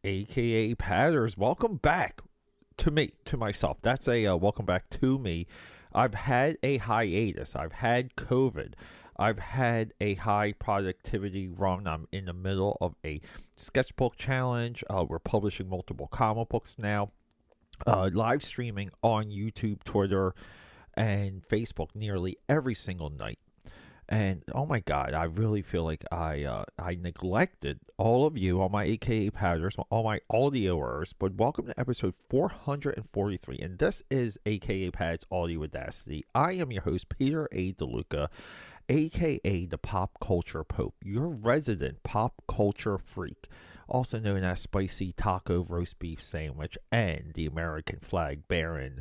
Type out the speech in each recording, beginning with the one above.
aka Patters. Welcome back to myself. That's a welcome back to me. I've had a hiatus. I've had COVID. I've had a high productivity run. I'm in the middle of a sketchbook challenge. We're publishing multiple comic books now. Live streaming on YouTube, Twitter, and Facebook nearly every single night. And oh my God, I really feel like I neglected all of you, all my AKA Powders, all my audioers. But welcome to episode 443, and this is AKA Pad's Audio Audacity. I am your host, Peter A. DeLuca, AKA the Pop Culture Pope, your resident pop culture freak, also known as Spicy Taco Roast Beef Sandwich and the American Flag Baron.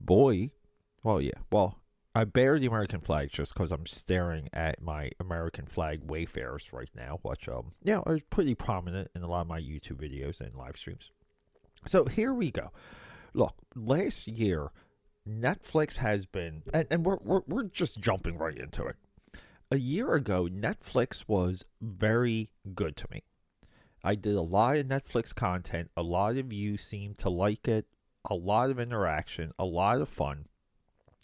Boy, I bear the American flag just because I'm staring at my American flag wayfarers right now, which are pretty prominent in a lot of my YouTube videos and live streams. So here we go. Look, last year, Netflix has been, and we're just jumping right into it. A year ago, Netflix was very good to me. I did a lot of Netflix content. A lot of you seemed to like it. A lot of interaction, a lot of fun.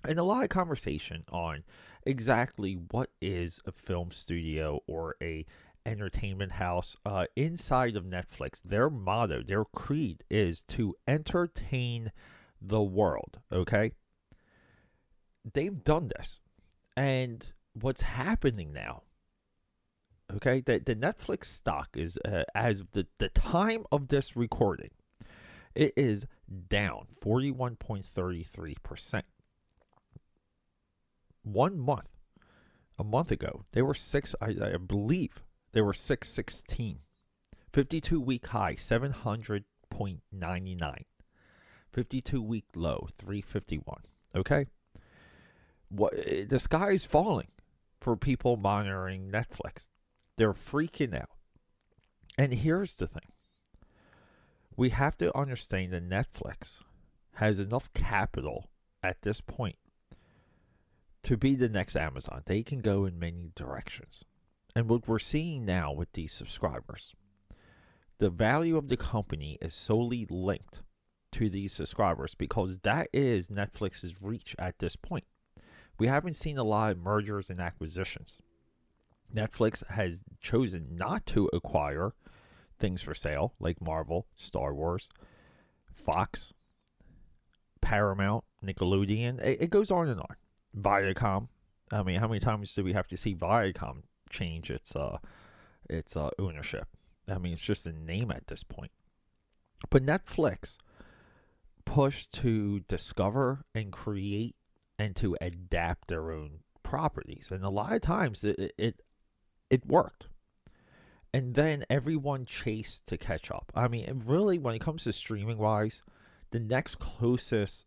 And a lot of conversation on exactly what is a film studio or a entertainment house inside of Netflix. Their motto, their creed is to entertain the world, okay? They've done this. And what's happening now, okay, the Netflix stock is, as of the time of this recording, it is down 41.33%. 1 month, a month ago, they were I believe they were 616. 52-week high, 700.99. 52-week low, 351. Okay? The sky is falling for people monitoring Netflix. They're freaking out. And here's the thing. We have to understand that Netflix has enough capital at this point to be the next Amazon. They can go in many directions. And what we're seeing now with these subscribers, the value of the company is solely linked to these subscribers because that is Netflix's reach at this point. We haven't seen a lot of mergers and acquisitions. Netflix has chosen not to acquire things for sale like Marvel, Star Wars, Fox, Paramount, Nickelodeon. It goes on and on. Viacom. I mean, how many times do we have to see Viacom change its ownership? I mean, it's just a name at this point. But Netflix pushed to discover and create and to adapt their own properties, and a lot of times it worked. And then everyone chased to catch up. I mean, really, when it comes to streaming wise, the next closest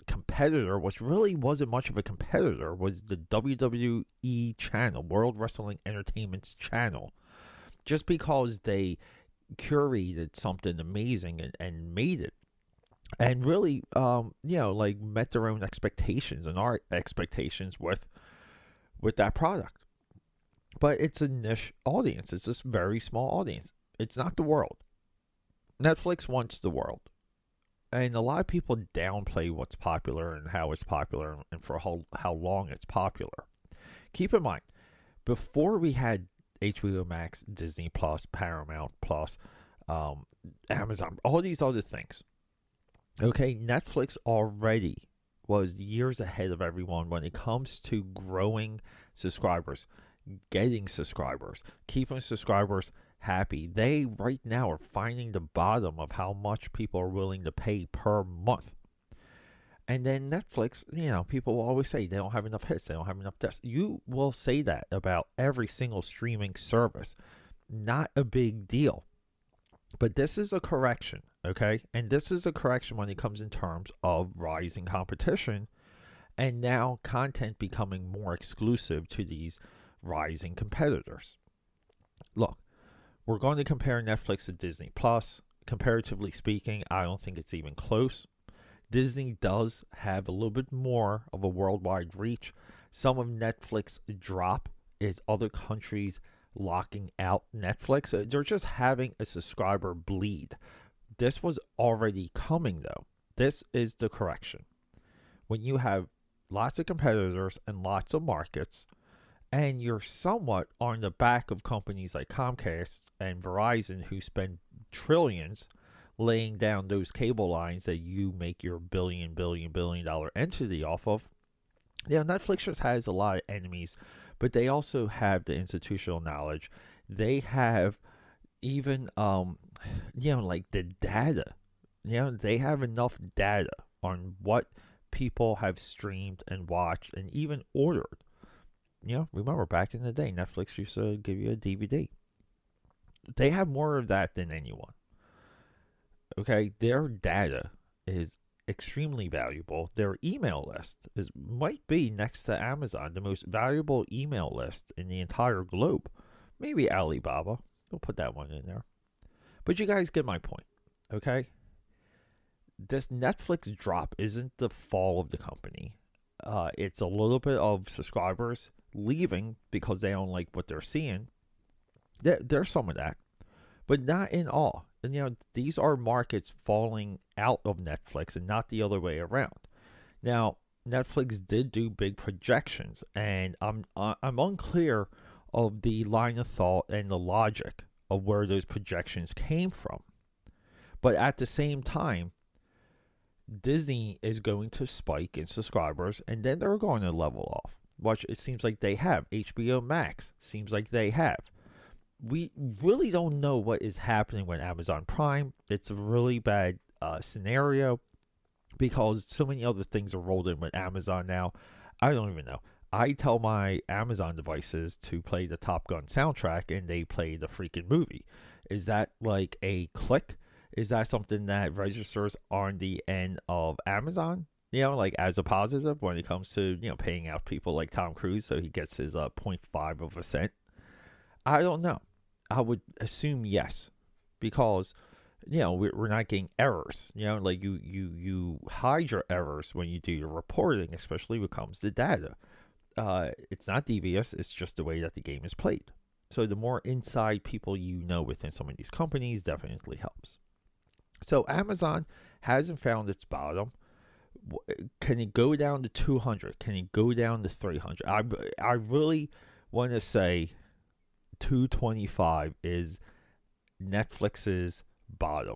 competitor, which really wasn't much of a competitor, was the WWE channel, World Wrestling Entertainment's channel, just because they curated something amazing and made it, and really, met their own expectations and our expectations with that product. But it's a niche audience. It's this very small audience. It's not the world. Netflix wants the world. And a lot of people downplay what's popular and how it's popular and for how long it's popular. Keep in mind, before we had HBO Max, Disney Plus, Paramount Plus, Amazon, all these other things, okay, Netflix already was years ahead of everyone when it comes to growing subscribers, getting subscribers, keeping subscribers happy. They right now are finding the bottom of how much people are willing to pay per month. And then Netflix, people will always say they don't have enough hits, they don't have enough this. You will say that about every single streaming service. Not a big deal. But this is a correction, okay? And this is a correction when it comes in terms of rising competition and now content becoming more exclusive to these rising competitors. Look, we're going to compare Netflix to Disney Plus. Comparatively speaking, I don't think it's even close. Disney does have a little bit more of a worldwide reach. Some of Netflix's drop is other countries locking out Netflix. They're just having a subscriber bleed. This was already coming, though. This is the correction. When you have lots of competitors and lots of markets, and you're somewhat on the back of companies like Comcast and Verizon who spend trillions laying down those cable lines that you make your billion dollar entity off of. Netflix just has a lot of enemies, but they also have the institutional knowledge. They have even like the data. They have enough data on what people have streamed and watched and even ordered. Remember back in the day, Netflix used to give you a DVD. They have more of that than anyone. Okay, their data is extremely valuable. Their email list might be next to Amazon, the most valuable email list in the entire globe. Maybe Alibaba. We'll put that one in there. But you guys get my point, okay? This Netflix drop isn't the fall of the company. It's a little bit of subscribers leaving because they don't like what they're seeing. There's some of that, but not in all. And these are markets falling out of Netflix and not the other way around. Now, Netflix did do big projections, and I'm unclear of the line of thought and the logic of where those projections came from. But at the same time, Disney is going to spike in subscribers, and then they're going to level off. Which it seems like they have. HBO Max seems like they have. We really don't know what is happening with Amazon Prime. It's a really bad scenario because so many other things are rolled in with Amazon now. I don't even know. I tell my Amazon devices to play the Top Gun soundtrack, and they play the freaking movie. Is that like a click? Is that something that registers on the end of Amazon? Like as a positive when it comes to, paying out people like Tom Cruise so he gets his 0.5 of a cent? I don't know. I would assume yes, because, we're not getting errors. Like you hide your errors when you do your reporting, especially when it comes to data. It's not devious. It's just the way that the game is played. So the more inside people within some of these companies definitely helps. So Amazon hasn't found its bottom. Can it go down to 200? Can it go down to 300? I really want to say 225 is Netflix's bottom.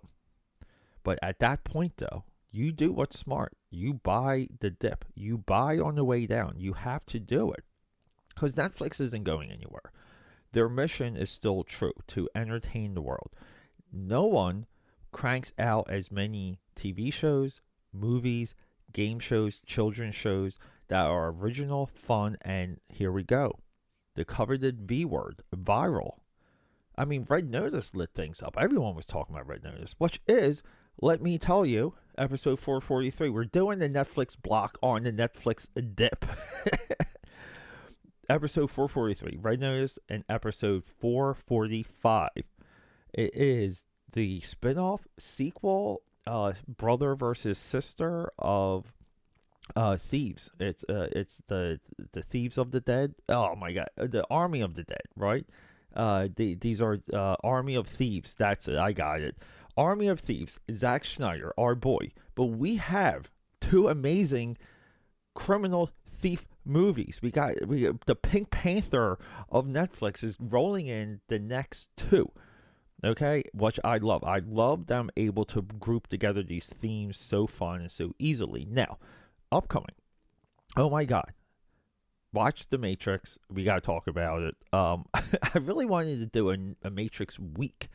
But at that point, though, you do what's smart. You buy the dip. You buy on the way down. You have to do it because Netflix isn't going anywhere. Their mission is still true, to entertain the world. No one cranks out as many TV shows, movies, game shows, children's shows that are original, fun, and here we go. The coveted V word, viral. I mean, Red Notice lit things up. Everyone was talking about Red Notice, which is, let me tell you, episode 443. We're doing the Netflix block on the Netflix dip. Episode 443, Red Notice, and episode 445. It is the spin-off sequel, brother versus sister of Thieves. It's the Thieves of the Dead. Oh my god, the Army of the Dead, right? These are Army of Thieves. That's it. I got it. Army of Thieves. Zack Snyder, our boy. But we have two amazing criminal thief movies. We got the Pink Panther of Netflix is rolling in the next two. Okay, which I love. I love them able to group together these themes so fun and so easily. Now, upcoming. Oh my God. Watch The Matrix. We got to talk about it. I really wanted to do a Matrix week.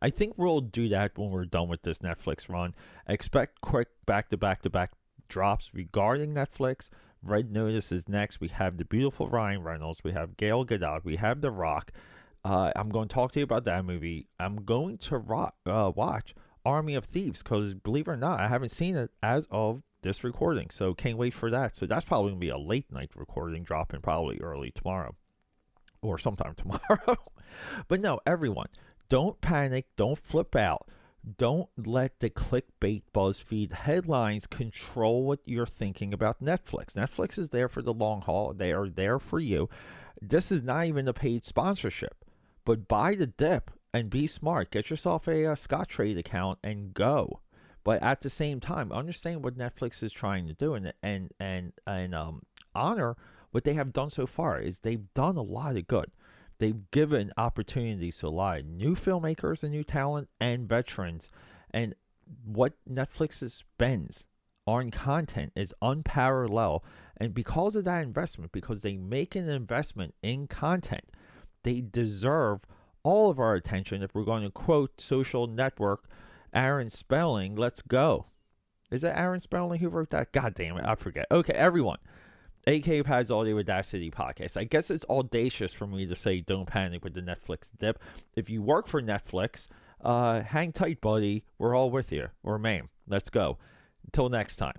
I think we'll do that when we're done with this Netflix run. Expect quick back-to-back drops regarding Netflix. Red Notice is next. We have the beautiful Ryan Reynolds. We have Gal Gadot. We have The Rock. I'm going to talk to you about that movie. I'm going to watch Army of Thieves because, believe it or not, I haven't seen it as of this recording. So can't wait for that. So that's probably going to be a late night recording, dropping probably early tomorrow or sometime tomorrow. But no, everyone, don't panic. Don't flip out. Don't let the clickbait BuzzFeed headlines control what you're thinking about Netflix. Netflix is there for the long haul. They are there for you. This is not even a paid sponsorship. But buy the dip and be smart. Get yourself a Scottrade account and go. But at the same time, understand what Netflix is trying to do, and honor what they have done so far. Is they've done a lot of good. They've given opportunities to a lot of new filmmakers and new talent and veterans. And what Netflix spends on content is unparalleled. And because of that investment, because they make an investment in content, they deserve all of our attention. If we're going to quote Social Network, Aaron Spelling, let's go. Is that Aaron Spelling who wrote that? God damn it, I forget. Okay, everyone. AKAPAD's Audio Audacity podcast. I guess it's audacious for me to say don't panic with the Netflix dip. If you work for Netflix, hang tight, buddy. We're all with you. Or ma'am. Let's go. Until next time.